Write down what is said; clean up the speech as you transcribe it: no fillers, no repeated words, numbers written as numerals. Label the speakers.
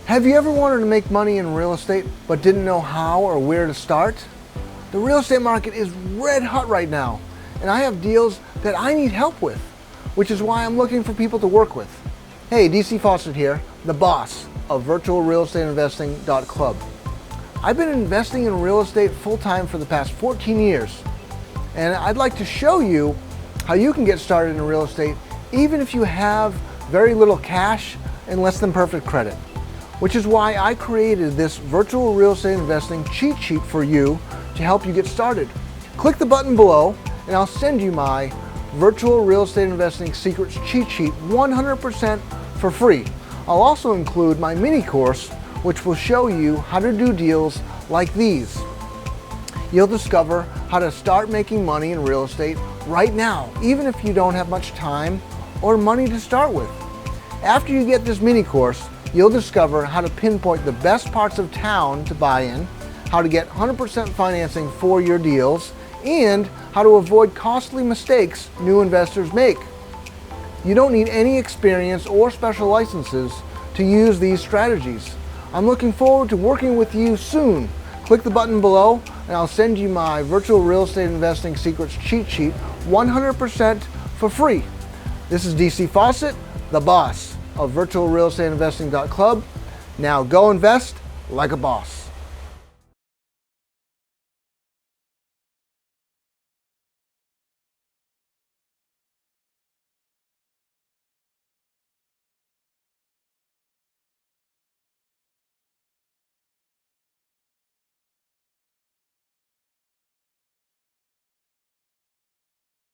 Speaker 1: Have you ever wanted to make money in real estate but didn't know how or where to start? The real estate market is red hot right now, and I have deals that I need help with, which is why I'm looking for people to work with. Hey, DC Fawcett here, the boss of virtualrealestateinvesting.club. I've been investing in real estate full-time for the past 14 years, and I'd like to show you how you can get started in real estate even if you have very little cash and less than perfect credit. Which is why I created this virtual real estate investing cheat sheet for you to help you get started. Click the button below and I'll send you my virtual real estate investing secrets cheat sheet 100% for free. I'll also include my mini course which will show you how to do deals like these. You'll discover how to start making money in real estate right now, even if you don't have much time or money to start with. After you get this mini course, you'll discover how to pinpoint the best parts of town to buy in, how to get 100% financing for your deals, and how to avoid costly mistakes new investors make. You don't need any experience or special licenses to use these strategies. I'm looking forward to working with you soon. Click the button below and I'll send you my virtual real estate investing secrets cheat sheet 100% for free. This is DC Fawcett, the boss of virtualrealestateinvesting.club. Now go invest like a boss.